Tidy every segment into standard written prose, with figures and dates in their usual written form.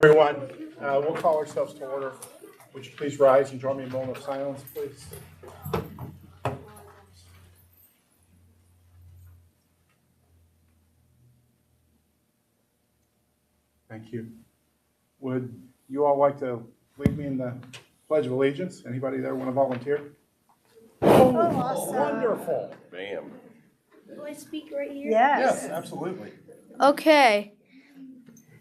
Everyone, we'll call ourselves to order. Would you please rise and join me in a moment of silence, please? Thank you. Would you all like to lead me in the Pledge of Allegiance? Anybody there want to volunteer? Oh, awesome. Wonderful. Bam. Do I speak right here? Yes, Yes. absolutely. Okay.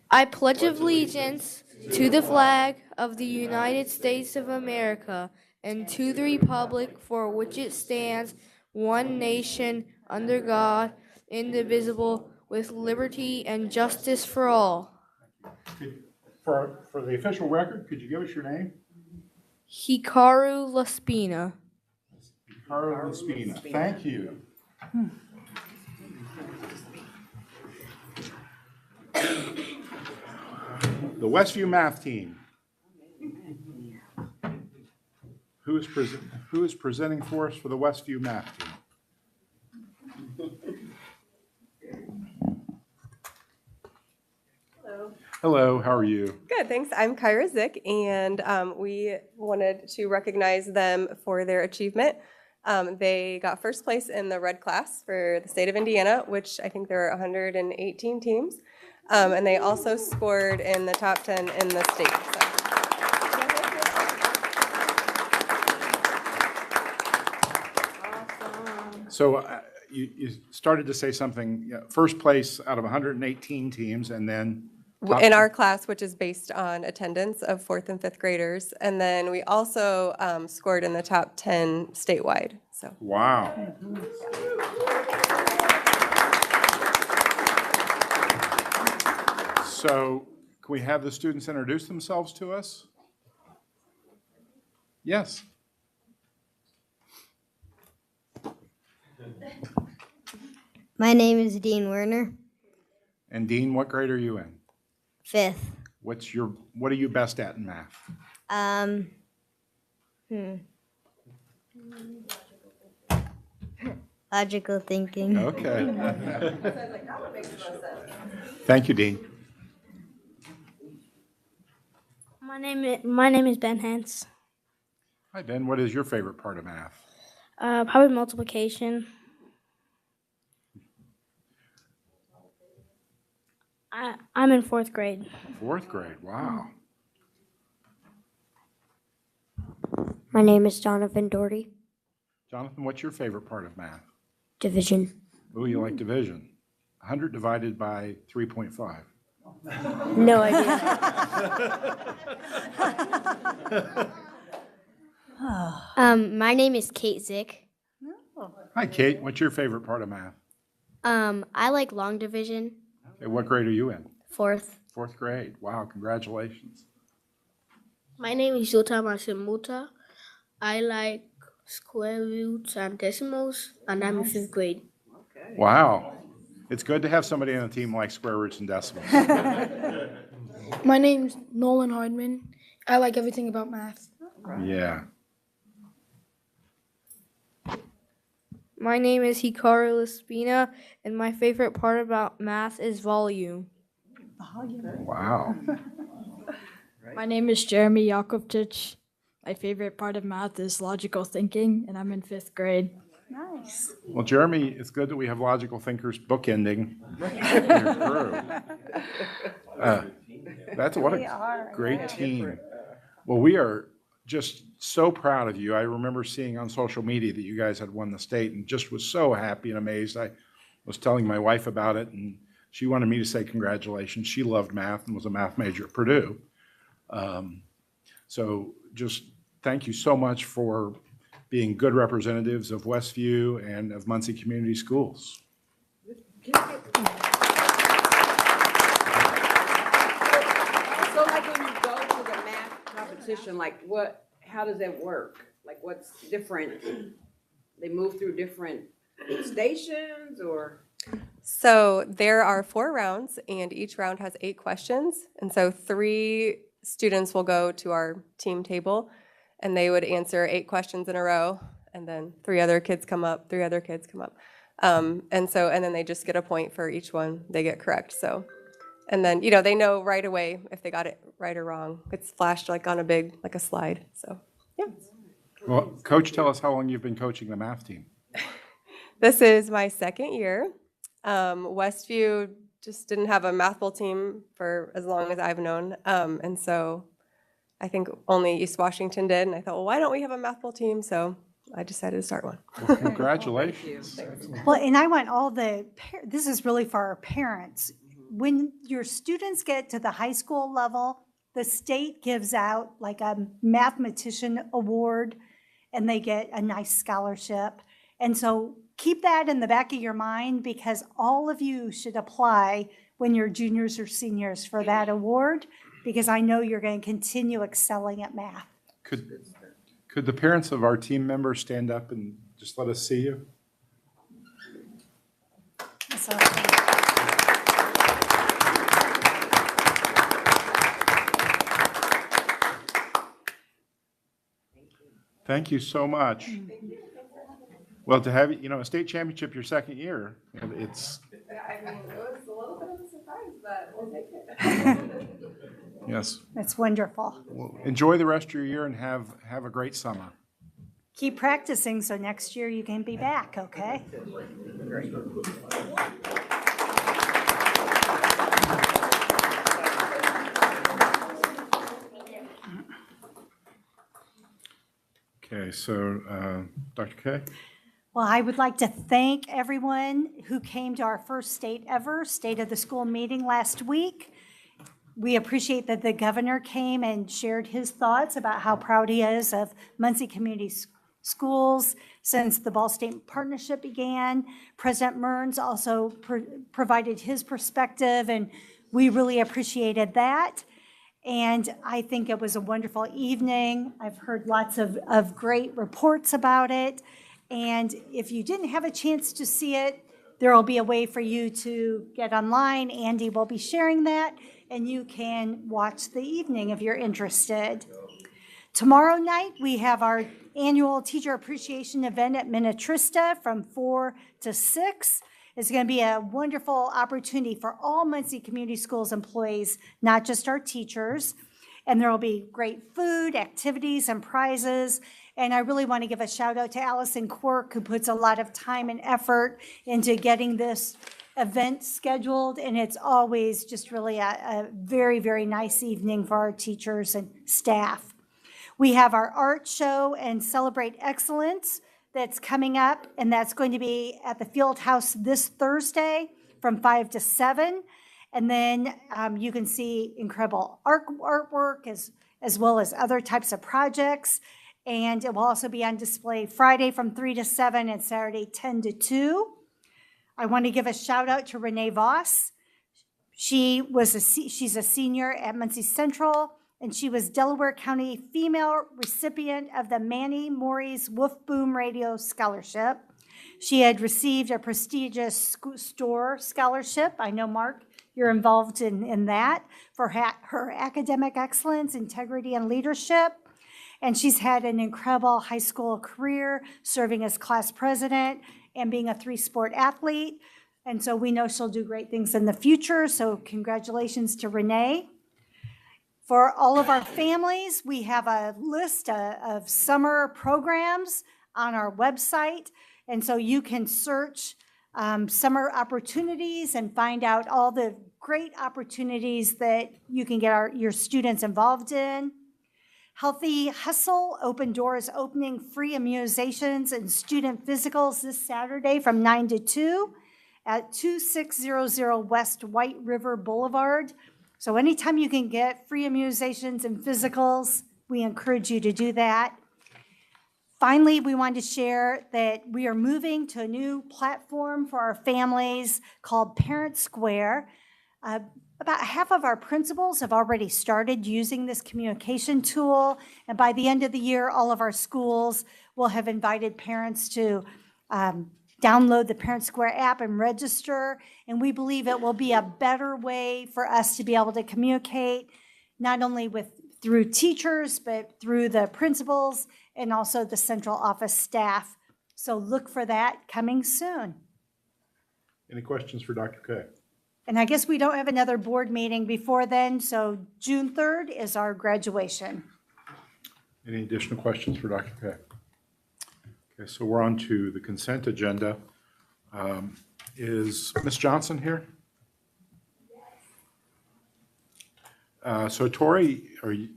I pledge allegiance to the flag of the United States of America and to the republic for which it stands, one nation, under God, indivisible, with liberty and justice for all. For the official record, could you give us your name? Hikaru Laspina. Carla Spina. Thank you. The Westview math team. Who is presenting for us for the Westview math team? Hello, how are you? Good, thanks. I'm Kyra Zick, and we wanted to recognize them for their achievement. They got first place in the red class for the state of Indiana, which I think there are 118 teams. And they also scored in the top 10 in the state. So you started to say something, first place out of 118 teams, and then? In our class, which is based on attendance of 4th and 5th graders. And then we also scored in the top 10 statewide. So. Wow. So can we have the students introduce themselves to us? Yes. My name is Dean Werner, And Dean, what grade are you in? 5th. What are you best at in math? Logical thinking. Okay. Thank you, Dean. My name is Ben Hance. Hi, Ben. What is your favorite part of math? Probably multiplication. I'm in 4th grade. Fourth grade. Wow. My name is Jonathan Doherty. Jonathan, what's your favorite part of math? Division. Oh, you like division. 100 divided by 3.5. No idea. My name is Kate Zick. Hi, Kate. What's your favorite part of math? I like long division. Okay, what grade are you in? 4th. Fourth grade. Wow, congratulations. My name is Jota Masimuta. I like square roots and decimals, and I'm in 5th grade. Wow. It's good to have somebody on a team like square roots and decimals. My name's Nolan Hardman. I like everything about math. Yeah. My name is Hikaru Laspina, and my favorite part about math is volume. Wow. My name is Jeremy Yakovchich. My favorite part of math is logical thinking, and I'm in 5th grade. Nice. Well, Jeremy, it's good that we have logical thinkers bookending your crew. What a great team. Well, we are just so proud of you. I remember seeing on social media that you guys had won the state and just was so happy and amazed. I was telling my wife about it, and she wanted me to say congratulations. She loved math and was a math major at Purdue. So just thank you so much for being good representatives of Westview and of Muncie Community Schools. So like when you go to the math competition, like how does that work? Like what's different? They move through different stations or? So there are 4 rounds, and each round has 8 questions. And so 3 students will go to our team table, and they would answer 8 questions in a row, and then 3 other kids come up, 3 other kids come up. And then they just get a point for each one they get correct. So And then, they know right away if they got it right or wrong. It's flashed like on a slide. So, yeah. Well, Coach, tell us how long you've been coaching the math team. This is my second year. Westview just didn't have a math bowl team for as long as I've known. And so I think only East Washington did. And I thought, well, why don't we have a math bowl team? So I decided to start one. Well, congratulations. Well, and I want this is really for our parents. When your students get to the high school level, the state gives out like a mathematician award, and they get a nice scholarship. And so keep that in the back of your mind, because all of you should apply when you're juniors or seniors for that award, because I know you're going to continue excelling at math. Could the parents of our team members stand up and just let us see you? So, Thank you so much. Well, to have, a state championship your second year, it's. I mean, it was a little bit of a surprise, but we'll take it. Yes. that's wonderful. Well, enjoy the rest of your year and have a great summer. Keep practicing so next year you can be back, okay? Okay, so Dr. Kay? Well, I would like to thank everyone who came to our first State of the School meeting last week. We appreciate that the governor came and shared his thoughts about how proud he is of Muncie Community Schools since the Ball State Partnership began. President Mearns also provided his perspective, and we really appreciated that. And I think it was a wonderful evening. I've heard lots of great reports about it. And if you didn't have a chance to see it, there will be a way for you to get online. Andy will be sharing that, and you can watch the evening if you're interested. Tomorrow night, we have our annual teacher appreciation event at Minnetrista from 4 to 6. It's going to be a wonderful opportunity for all Muncie Community Schools employees, not just our teachers. And there will be great food, activities, and prizes. And I really want to give a shout out to Allison Quirk, who puts a lot of time and effort into getting this event scheduled. And it's always just really a very, very nice evening for our teachers and staff. We have our art show and Celebrate Excellence that's coming up, and that's going to be at the Field House this Thursday from 5 to 7. And then you can see incredible artwork as well as other types of projects. And it will also be on display Friday from 3 to 7 and Saturday 10 to 2. I want to give a shout out to Renee Voss. She's a senior at Muncie Central, and she was Delaware County female recipient of the Manny Morris Wolf Boom Radio Scholarship. She had received a prestigious STORE scholarship. I know, Mark, you're involved in that for her academic excellence, integrity, and leadership. And she's had an incredible high school career, serving as class president and being a 3-sport athlete. And so we know she'll do great things in the future. So congratulations to Renee. For all of our families, we have a list of summer programs on our website. And so you can search summer opportunities and find out all the great opportunities that you can get your students involved in. Healthy Hustle Open Doors opening free immunizations and student physicals this Saturday from 9 to 2 at 2600 West White River Boulevard. So anytime you can get free immunizations and physicals, we encourage you to do that. Finally, we want to share that we are moving to a new platform for our families called Parent Square. About half of our principals have already started using this communication tool, and by the end of the year, all of our schools will have invited parents to download the Parent Square app and register, and we believe it will be a better way for us to be able to communicate, not only through teachers, but through the principals and also the central office staff. So look for that coming soon. Any questions for Dr. Kay? And I guess we don't have another board meeting before then, so June 3rd is our graduation. Any additional questions for Dr. Peck? Okay, so we're on to the consent agenda. Is Ms. Johnson here? So Tori, are you?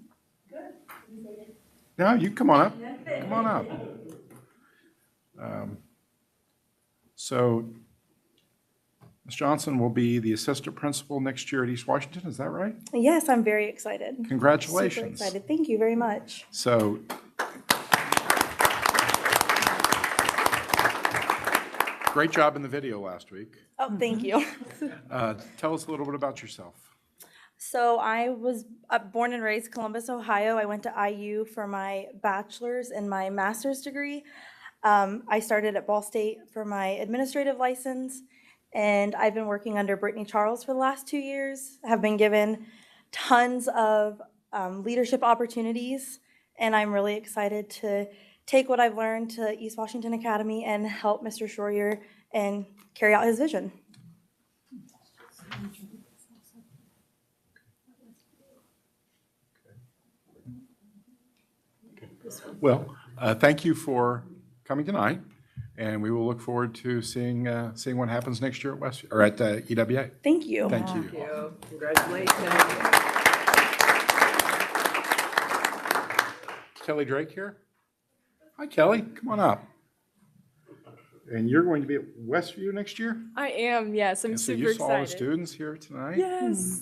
No, you come on up. Come on up. So Ms. Johnson will be the assistant principal next year at East Washington, is that right? Yes, I'm very excited. Congratulations. Super excited. Thank you very much. So great job in the video last week. Oh, thank you. Tell us a little bit about yourself. So I was born and raised Columbus, Ohio. I went to IU for my bachelor's and my master's degree. I started at Ball State for my administrative license, and I've been working under Brittany Charles for the last 2 years. I have been given tons of leadership opportunities, and I'm really excited to take what I've learned to East Washington Academy and help Mr. Shroyer and carry out his vision. Well, thank you for coming tonight, and we will look forward to seeing what happens next year at Westview, or at EWA. Thank you. Thank you. Thank you. Congratulations. Kelly Drake here. Hi, Kelly. Come on up. And you're going to be at Westview next year? I am, yes. I'm And so super you saw the excited. students here tonight?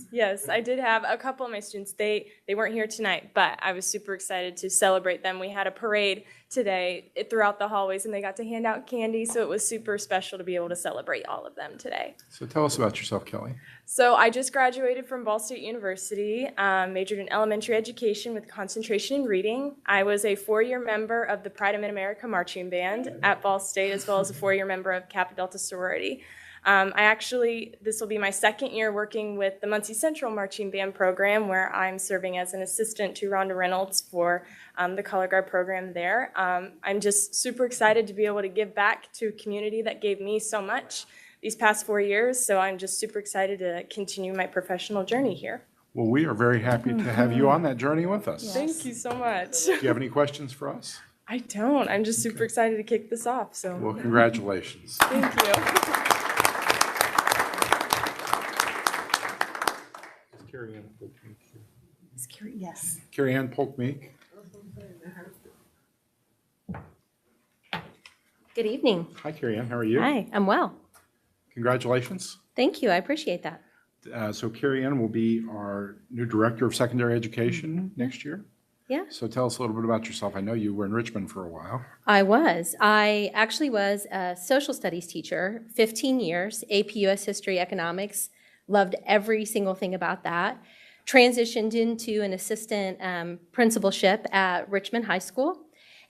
Yes, I did have a couple of my students. They weren't here tonight, but I was super excited to celebrate them. We had a parade today throughout the hallways, and they got to hand out candy, so it was super special to be able to celebrate all of them today. So tell us about yourself, Kelly. So I just graduated from Ball State University, majored in elementary education with concentration in reading. I was a 4-year member of the Pride of Mid-America Marching Band at Ball State, as well as a 4-year member of Kappa Delta Sorority. This will be my 2nd year working with the Muncie Central Marching Band program, where I'm serving as an assistant to Rhonda Reynolds for the Color Guard program there. I'm just super excited to be able to give back to a community that gave me so much these past 4 years, so I'm just super excited to continue my professional journey here. Well, we are very happy to have you on that journey with us. Thank you so much. Do you have any questions for us? I don't. I'm just super excited to kick this off, so Well, congratulations. thank you. Yes. Carrie Ann Polk-Meek. Good evening. Hi, Carrie Ann. How are you? Hi, I'm well. Congratulations. Thank you. I appreciate that. So Carrie Ann will be our new Director of Secondary Education next year. Yeah. So tell us a little bit about yourself. I know you were in Richmond for a while. I actually was a social studies teacher, 15 years, AP US History, Economics. Loved every single thing about that. Transitioned into an assistant principalship at Richmond High School,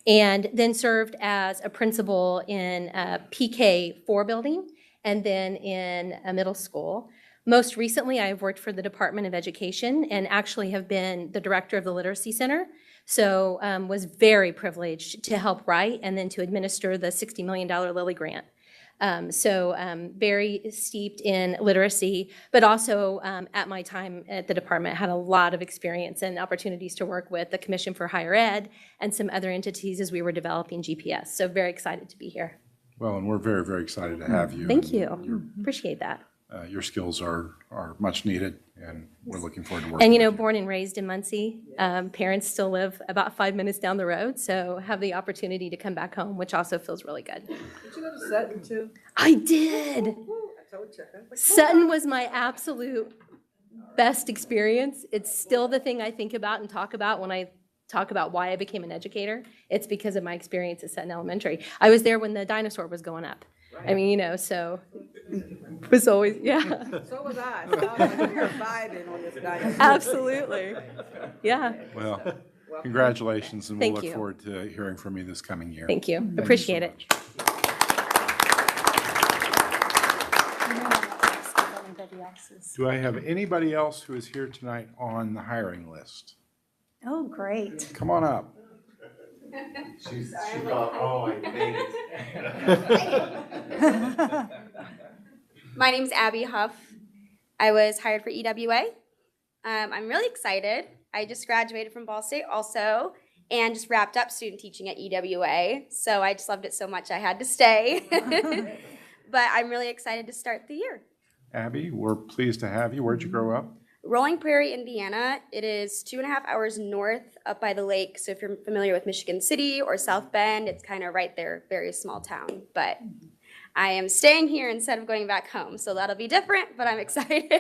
and then served as a principal in a PK4 building, and then in a middle school. Most recently, I have worked for the Department of Education and actually have been the director of the Literacy Center. So was very privileged to help write and then to administer the $60 million Lilly Grant. Very steeped in literacy, but also at my time at the department had a lot of experience and opportunities to work with the Commission for Higher Ed and some other entities as we were developing GPS. So very excited to be here. Well, and we're very, very excited to have you. Thank you. Appreciate that. Your skills are much needed, and we're looking forward to working And with you. born and raised in Muncie, parents still live about 5 minutes down the road, so have the opportunity to come back home, which also feels really good. Did you go to Sutton too? I did. I told you. Sutton was my absolute best experience. It's still the thing I think about and talk about when I talk about why I became an educator. It's because of my experience at Sutton Elementary. I was there when the dinosaur was going up. I mean, so it was always, yeah. So was I. So I was like, you're vibing on this dinosaur. Absolutely. Yeah. Well, congratulations, and we'll Thank look you. forward to hearing from you this coming year. Thank you. Thank Appreciate you it. so much. Do I have anybody else who is here tonight on the hiring list? Oh, great. Come on up. She thought, oh, I made it. My name's Abby Huff. I was hired for EWA. I'm really excited. I just graduated from Ball State also and just wrapped up student teaching at EWA. So I just loved it so much I had to stay. But I'm really excited to start the year. Abby, we're pleased to have you. Where'd you grow up? Rolling Prairie, Indiana. It is 2.5 hours north up by the lake. So if you're familiar with Michigan City or South Bend, it's kind of right there, very small town. But I am staying here instead of going back home. So that'll be different, but I'm excited.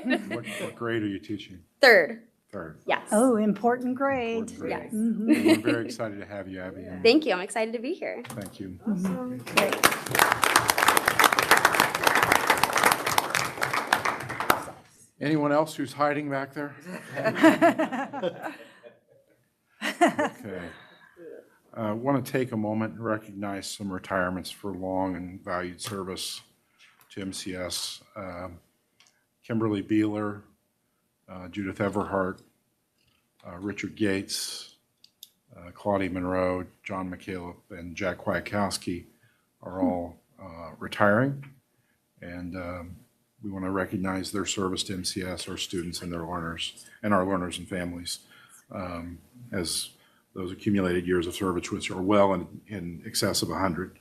What grade are you teaching? Third. Third. Yes. Oh, important grade. Yes. We're very excited to have you, Abby. and Thank you. I'm excited to be here. Thank you. Awesome. Anyone else who's hiding back there? Okay. I want to take a moment and recognize some retirements for long and valued service to MCS. Kimberly Beeler, Judith Everhart, Richard Gates, Claudia Monroe, John McCaleb, and Jack Kwiatkowski are all retiring. And we want to recognize their service to MCS, our students and their learners, and our learners and families, as those accumulated years of service, which are well in excess of 100,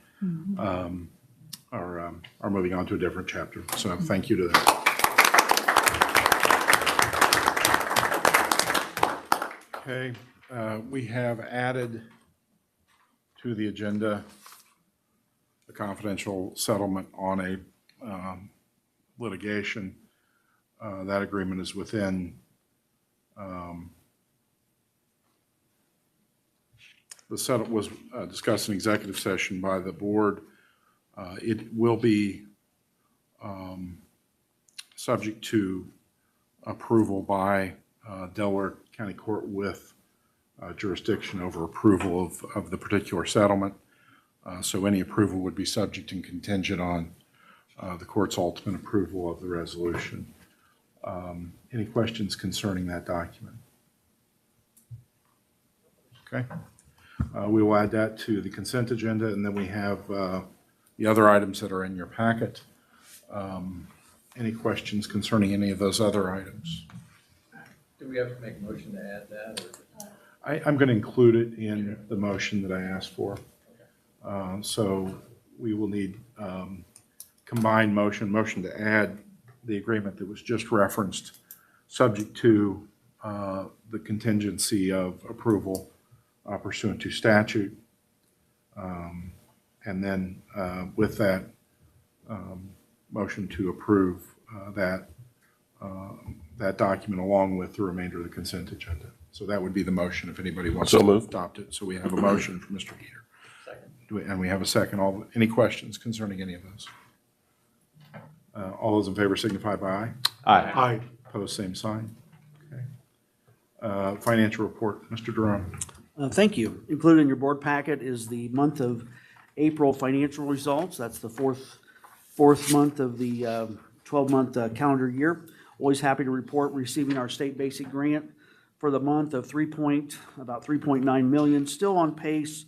are moving on to a different chapter. So thank you to them. Okay, we have added to the agenda a confidential settlement on a litigation. That agreement is within the settlement was discussed in executive session by the board. It will be subject to approval by Delaware County Court with jurisdiction over approval of the particular settlement. So any approval would be subject and contingent on the court's ultimate approval of the resolution. Any questions concerning that document? Okay. We will add that to the consent agenda, and then we have the other items that are in your packet. Any questions concerning any of those other items? Do we have to make a motion to add that? Or? I'm going to include it in the motion that I asked for. So we will need combined motion to add the agreement that was just referenced, subject to the contingency of approval pursuant to statute. And then with that motion to approve that document along with the remainder of the consent agenda. So that would be the motion if anybody wants to adopt it. So we have a motion from Mr. Geter. Second. And we have a second. Any questions concerning any of those? All those in favor signify by aye. Aye. Aye. Opposed, same sign. Okay. Financial report, Mr. Durham. Thank you. Included in your board packet is the month of April financial results. That's the fourth month of the 12-month calendar year. Always happy to report receiving our state basic grant for the month of about 3.9 million. Still on pace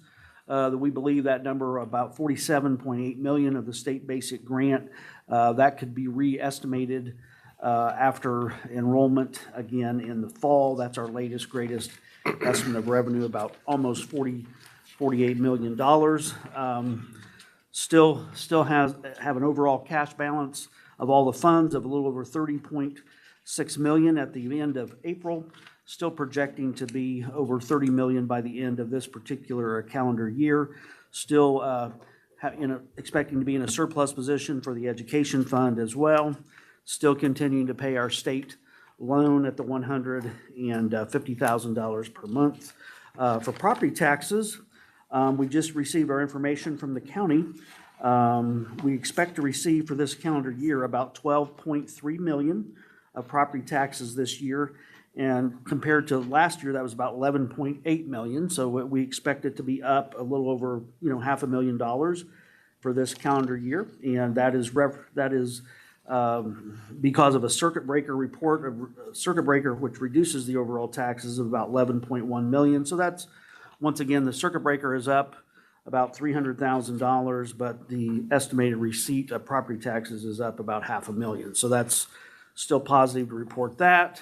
that we believe that number about 47.8 million of the state basic grant that could be re-estimated after enrollment again in the fall. That's our latest, greatest estimate of revenue, about almost $48 million. Still have an overall cash balance of all the funds of a little over 30.6 million at the end of April. Still projecting to be over 30 million by the end of this particular calendar year. Still expecting to be in a surplus position for the education fund as well. Still continuing to pay our state loan at the $150,000 per month. For property taxes, we just received our information from the county. We expect to receive for this calendar year about 12.3 million of property taxes this year. And compared to last year, that was about 11.8 million. So we expect it to be up a little over, $500,000 for this calendar year. And that is because of a circuit breaker which reduces the overall taxes of about 11.1 million. So that's, once again, the circuit breaker is up about $300,000, but the estimated receipt of property taxes is up about $500,000. So that's still positive to report that.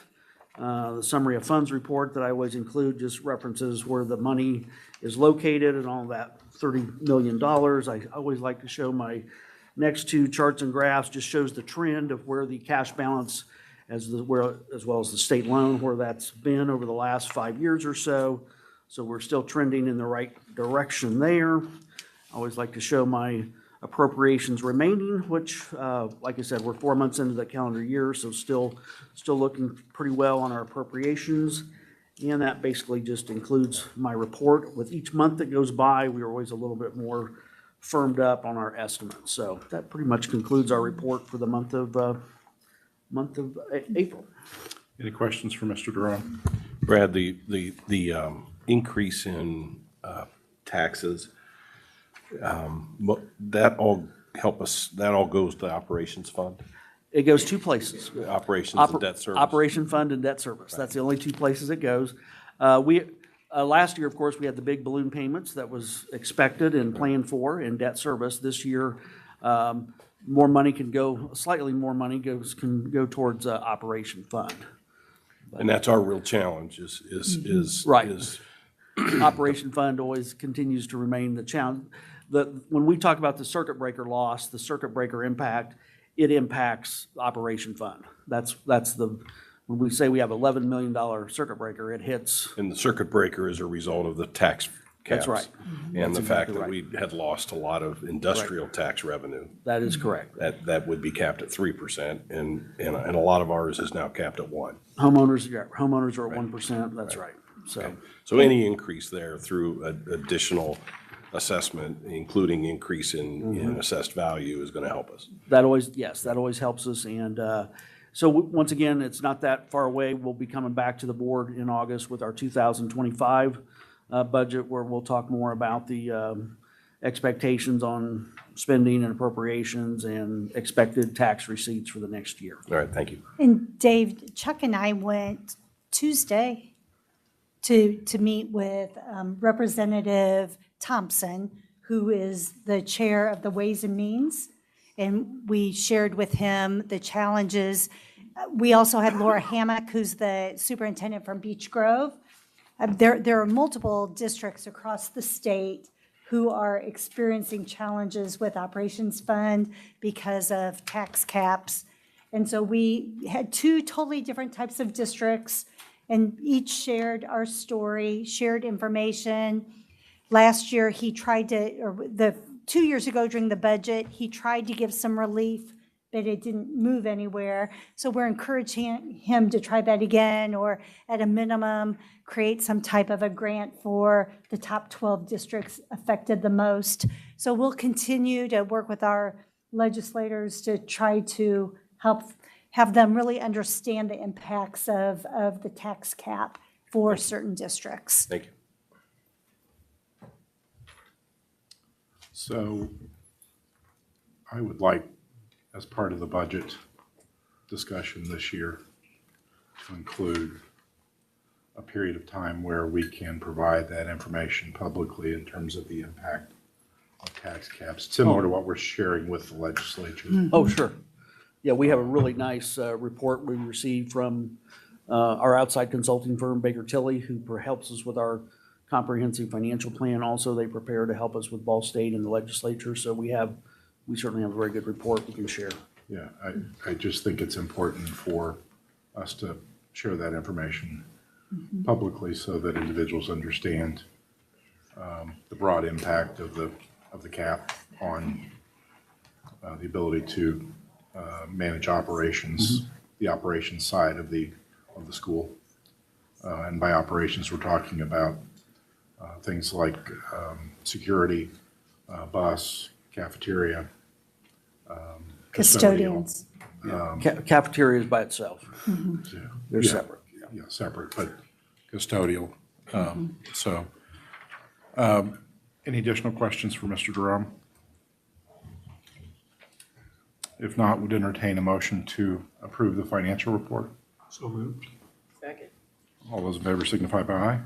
The summary of funds report that I always include just references where the money is located and all that $30 million. I always like to show my next two charts and graphs, just shows the trend of where the cash balance as well as the state loan, where that's been over the last 5 years or so. So we're still trending in the right direction there. I always like to show my appropriations remaining, which, like I said, we're 4 months into the calendar year, so still looking pretty well on our appropriations. And that basically just includes my report. With each month that goes by, we are always a little bit more firmed up on our estimates. So that pretty much concludes our report for the month of April. Any questions for Mr. Durham? Brad, the increase in taxes, that all goes to the operations fund? It goes two places. Operations and debt service. Operation fund and debt service. That's the only two places it goes. Last year, of course, we had the big balloon payments that was expected and planned for in debt service. This year, more money can go, slightly more money can go towards operation fund. And that's our real challenge is Right. Operation fund always continues to remain the challenge. When we talk about the circuit breaker loss, the circuit breaker impact, it impacts operation fund. When we say we have $11 million circuit breaker, it hits. And the circuit breaker is a result of the tax caps. That's right. And That's the fact exactly that right. we had lost a lot of industrial tax revenue. That is correct. That would be capped at 3%, and a lot of ours is now capped at 1%. Homeowners are at 1%, that's right. So any increase there through additional assessment, including increase in assessed value, is going to help us. That always helps us. And so once again, it's not that far away. We'll be coming back to the board in August with our 2025 budget, where we'll talk more about the expectations on spending and appropriations and expected tax receipts for the next year. All right, thank you. And Dave, Chuck and I went Tuesday to meet with Representative Thompson, who is the chair of the Ways and Means. And we shared with him the challenges. We also had Laura Hammock, who's the superintendent from Beech Grove. There are multiple districts across the state who are experiencing challenges with operations fund because of tax caps. And so we had two totally different types of districts, and each shared our story, shared information. Last year, he tried to, or 2 years ago during the budget, he tried to give some relief, but it didn't move anywhere. So we're encouraging him to try that again, or at a minimum, create some type of a grant for the top 12 districts affected the most. So we'll continue to work with our legislators to try to help have them really understand the impacts of the tax cap for certain districts. Thank you. So I would like, as part of the budget discussion this year, to include a period of time where we can provide that information publicly in terms of the impact of tax caps, similar to what we're sharing with the legislature. Oh, sure. Yeah, we have a really nice report we received from our outside consulting firm, Baker Tilly, who helps us with our comprehensive financial plan. Also, they prepare to help us with Ball State and the legislature. So we certainly have a very good report we can share. Yeah, I just think it's important for us to share that information publicly so that individuals understand the broad impact of the cap on the ability to manage operations, the operations side of the school. And by operations, we're talking about things like security, bus, cafeteria, Custodians. Cafeteria is by itself. They're separate. Yeah, separate, but custodial. Any additional questions for Mr. Durham? If not, would entertain a motion to approve the financial report. So moved. Second. All those in favor signify by aye.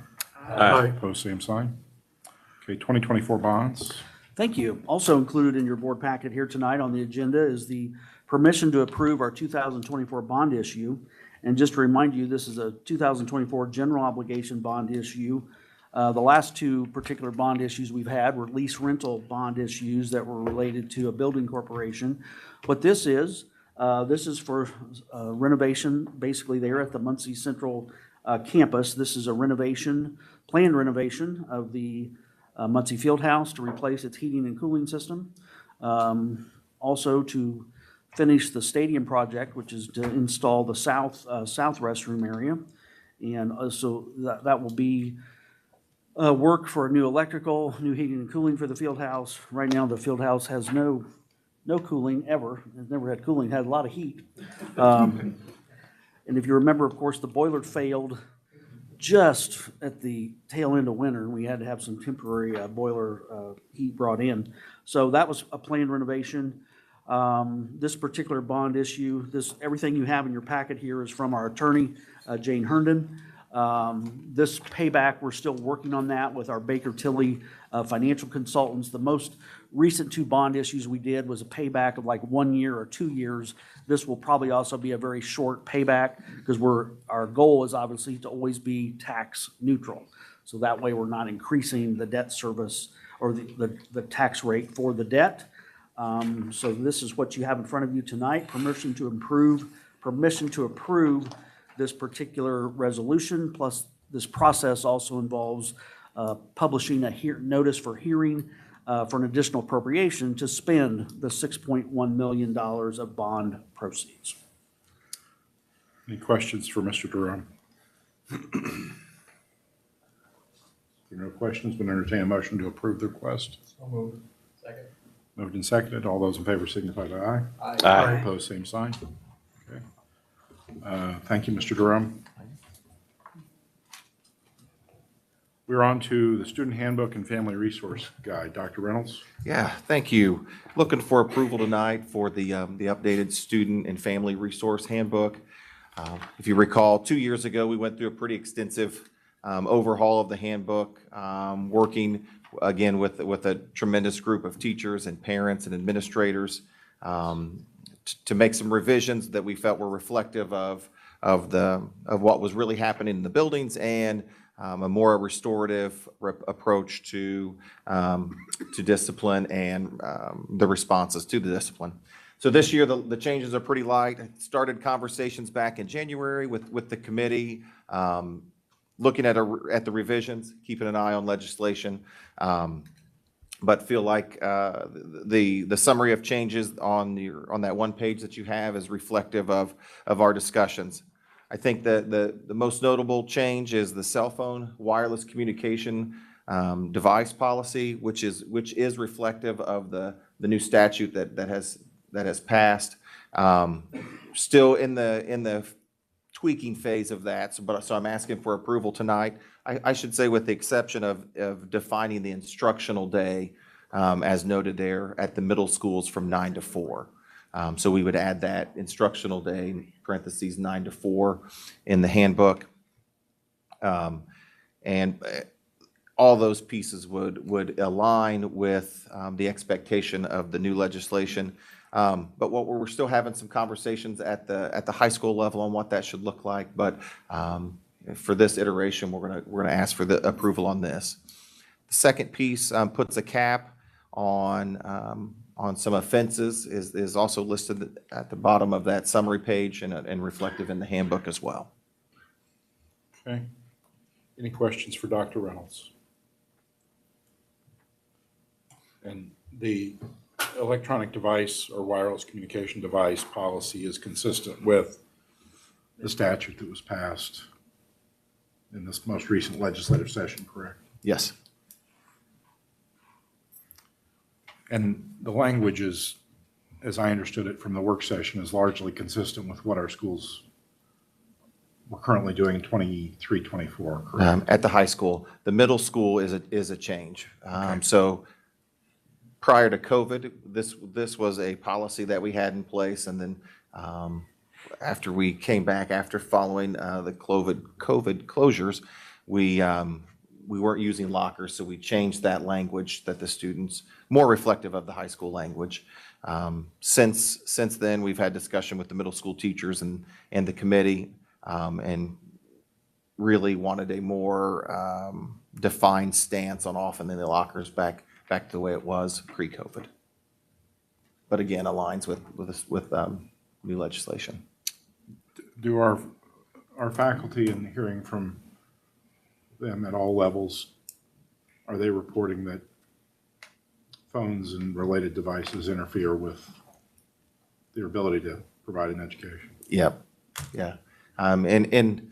Aye. Opposed, same sign. Okay, 2024 bonds. Thank you. Also included in your board packet here tonight on the agenda is the permission to approve our 2024 bond issue. And just to remind you, this is a 2024 general obligation bond issue. The last two particular bond issues we've had were lease rental bond issues that were related to a building corporation. What this is for renovation, basically there at the Muncie Central campus. This is a planned renovation of the Muncie Fieldhouse to replace its heating and cooling system. Also to finish the stadium project, which is to install the south restroom area. And also that will be work for new electrical, new heating and cooling for the field house. Right now, the field house has no cooling ever. It's never had cooling, it had a lot of heat. And if you remember, of course, the boiler failed just at the tail end of winter. We had to have some temporary boiler heat brought in. So that was a planned renovation. This particular bond issue, everything you have in your packet here is from our attorney, Jane Herndon. This payback, we're still working on that with our Baker Tilly financial consultants. The most recent two bond issues we did was a payback of like 1 year or 2 years. This will probably also be a very short payback because our goal is obviously to always be tax neutral. So that way we're not increasing the debt service or the tax rate for the debt. So this is what you have in front of you tonight, permission to approve this particular resolution, plus this process also involves publishing a notice for hearing for an additional appropriation to spend the $6.1 million of bond proceeds. Any questions for Mr. Durham? If there are no questions, we'll entertain a motion to approve the request. So moved. Second. Moved and seconded. All those in favor signify by aye. Aye. Opposed, same sign. Okay. Thank you, Mr. Durham. We're on to the Student Handbook and Family Resource Guide. Dr. Reynolds? Yeah, thank you. Looking for approval tonight for the updated Student and Family Resource Handbook. If you recall, 2 years ago, we went through a pretty extensive overhaul of the handbook, working again with a tremendous group of teachers and parents and administrators to make some revisions that we felt were reflective of what was really happening in the buildings and a more restorative approach to discipline and the responses to the discipline. So this year, the changes are pretty light. I started conversations back in January with the committee, looking at the revisions, keeping an eye on legislation, but feel like the summary of changes on that one page that you have is reflective of our discussions. I think the most notable change is the cell phone wireless communication device policy, which is reflective of the new statute that has passed. Still in the tweaking phase of that, so I'm asking for approval tonight. I should say with the exception of defining the instructional day as noted there at the middle schools from 9 to 4. So we would add that instructional day, parentheses 9 to 4 in the handbook. And all those pieces would align with the expectation of the new legislation. But we're still having some conversations at the high school level on what that should look like. But for this iteration, we're gonna ask for the approval on this. The second piece puts a cap on some offenses, is also listed at the bottom of that summary page and reflective in the handbook as well. Okay. Any questions for Dr. Reynolds? And the electronic device or wireless communication device policy is consistent with the statute that was passed in this most recent legislative session, correct? Yes. And the language is, as I understood it from the work session, is largely consistent with what our schools were currently doing in 23-24, correct? At the high school. The middle school is a change. So prior to COVID, this was a policy that we had in place, and then after we came back after following the COVID closures, we weren't using lockers, so we changed that language that the students, more reflective of the high school language. Since then, we've had discussion with the middle school teachers and the committee, and really wanted a more defined stance on off and then the lockers back to the way it was pre-COVID. But again, aligns with new legislation. Do our faculty, in hearing from them at all levels, are they reporting that phones and related devices interfere with their ability to provide an education? Yep, yeah. In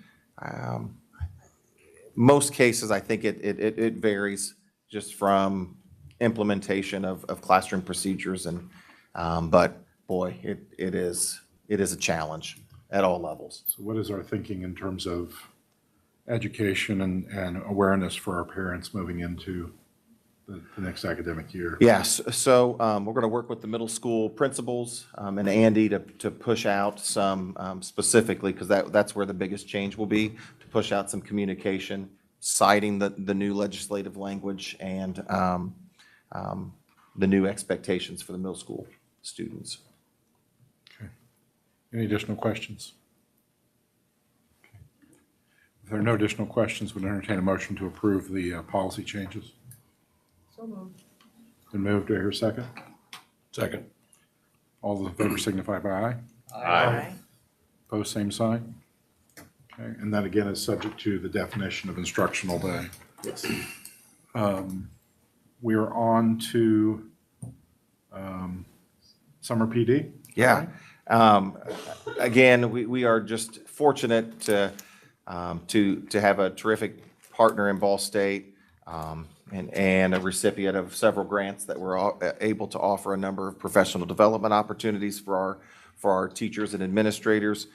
most cases, I think it varies just from implementation of classroom procedures, and but boy, it is a challenge at all levels. So what is our thinking in terms of education and awareness for our parents moving into the next academic year? Yes, so we're going to work with the middle school principals and Andy to push out some specifically, because that's where the biggest change will be, to push out some communication, citing the new legislative language and the new expectations for the middle school students. Okay. Any additional questions? Okay. If there are no additional questions, we'll entertain a motion to approve the policy changes. So moved. Been moved. Do I hear a second? Second. All those in favor signify by aye. Aye. Opposed, same sign. Okay, and that again is subject to the definition of instructional day. Yes. We are on to summer PD. Yeah. Again, we are just fortunate to have a terrific partner in Ball State, and a recipient of several grants that we're able to offer a number of professional development opportunities for our teachers and administrators.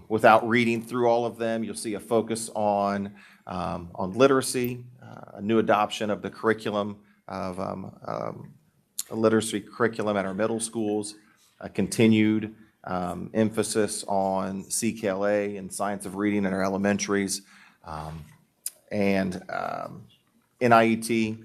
Without reading through all of them, you'll see a focus on literacy, a new adoption of the curriculum of a literacy curriculum at our middle schools, a continued emphasis on CKLA and science of reading in our elementaries, and NIET,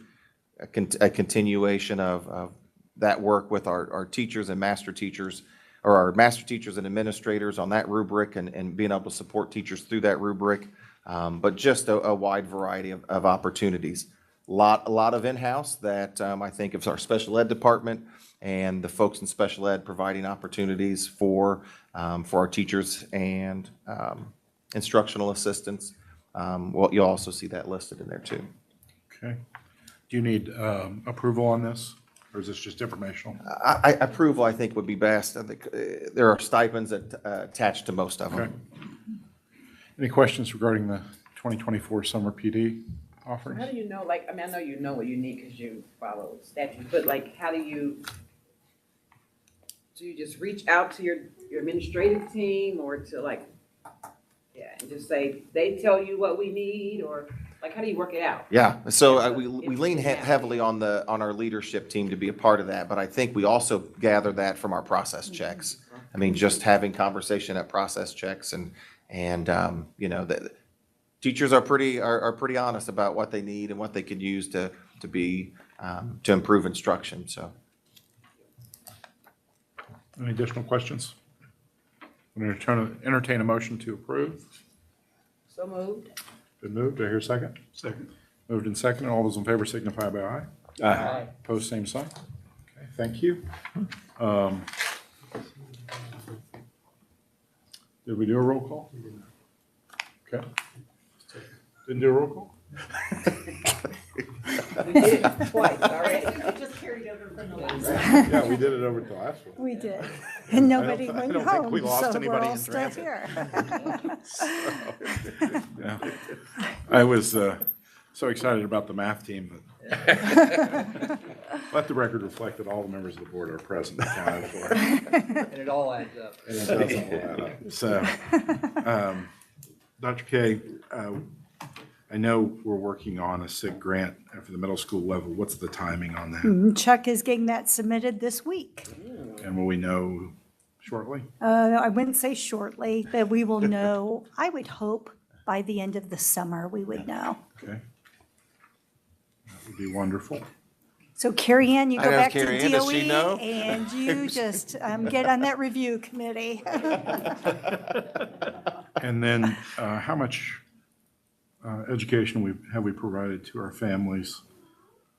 a continuation of that work with our teachers and master teachers, or our master teachers and administrators on that rubric, and being able to support teachers through that rubric, but just a wide variety of opportunities. A lot of in-house that I think of our special ed department and the folks in special ed providing opportunities for our teachers and instructional assistants. Well, you'll also see that listed in there too. Okay. Do you need approval on this, or is this just informational? Approval, I think, would be best. I think there are stipends attached to most of them. Okay. Any questions regarding the 2024 summer PD offerings? How do you know, like, I mean, I know you know what you need because you follow statutes, but like, how do you just reach out to your administrative team, or to like, yeah, and just say, they tell you what we need, or like, how do you work it out? Yeah, so we lean heavily on our leadership team to be a part of that, but I think we also gather that from our process checks. I mean, just having conversation at process checks, and you know, the teachers are pretty honest about what they need and what they could use to improve instruction. So, any additional questions? I'm going to entertain a motion to approve. So moved. Been moved. Do I hear a second? Second. Moved and seconded. All those in favor signify by aye. Aye. Opposed, same sign. Okay, thank you. Did we do a roll call? Okay. Didn't do a roll call? We did it twice already. It just carried over from the last one. Yeah, we did it over to the last one. We did. And nobody went I don't think we home, lost so we're anybody all in still transit. here. Yeah. I was so excited about the math team that let the record reflect that all the members of the board are present and accounted for. And it all adds up. And it does all add up. So, Dr. K, I know we're working on a SIG grant for the middle school level. What's the timing on that? Chuck is getting that submitted this week. And will we know shortly? I wouldn't say shortly, but we will know, I would hope, by the end of the summer, we would know. Okay. That would be wonderful. So Carrie Ann, you I go know, back to Carrie Ann, does she DOE know? and you just get on that review committee. And then, how much education have we provided to our families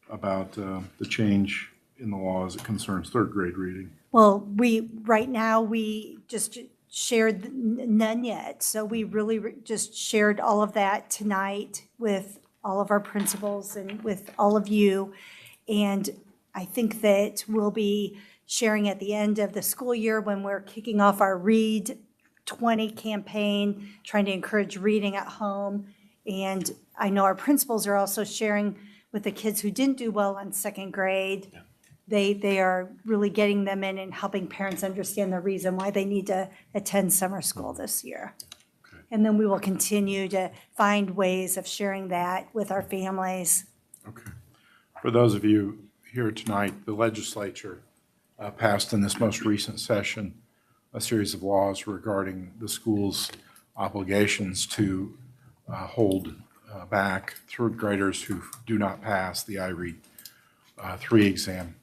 about the change in the law as it concerns third grade reading? Well, right now, we just shared none yet. So we really just shared all of that tonight with all of our principals and with all of you. And I think that we'll be sharing at the end of the school year when we're kicking off our Read 20 campaign, trying to encourage reading at home. And I know our principals are also sharing with the kids who didn't do well on second grade. They are really getting them in and helping parents understand the reason why they need to attend summer school this year. And then we will continue to find ways of sharing that with our families. Okay. For those of you here tonight, the legislature passed in this most recent session a series of laws regarding the school's obligations to hold back third graders who do not pass the IREAD 3 exam.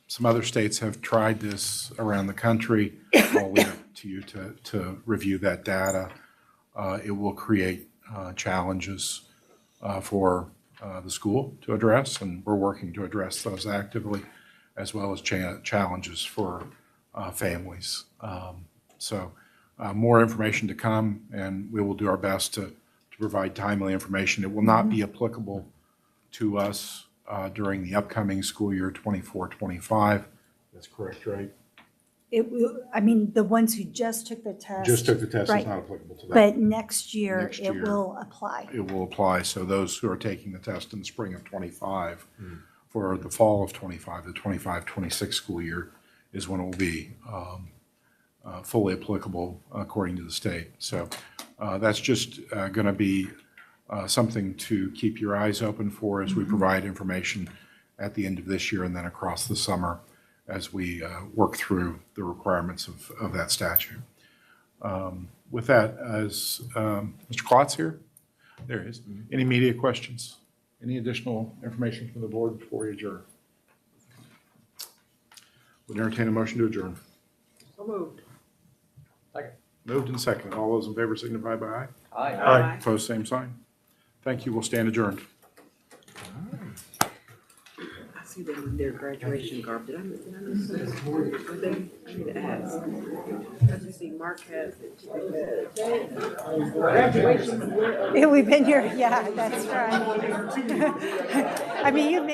Some other states have tried this around the country. I'll leave it to you to review that data. It will create challenges for the school to address, and we're working to address those actively, as well as challenges for families. So more information to come, and we will do our best to provide timely information. It will not be applicable to us during the upcoming school year 24-25. That's correct, right? It will, I mean, the ones who just took the test. Just took the test is right. not applicable to that. But next year, Next it year, will apply. It will apply. So those who are taking the test in the spring of 25 for the fall of 25, the 25-26 school year is when it will be fully applicable according to the state. So that's just going to be something to keep your eyes open for as we provide information at the end of this year and then across the summer as we work through the requirements of that statute. With that, as Mr. Klotz here? There he is. Any media questions? Any additional information from the board before we adjourn? Would entertain a motion to adjourn. So moved. Second. Moved and seconded. All those in favor signify by aye. Aye. Aye. Opposed, same sign. Thank you. We'll stand adjourned. I see them in their graduation garb. Did I miss this? Are they? I need to ask. I just see Mark has it. Graduation. We've been here, yeah, that's right. I mean, you may.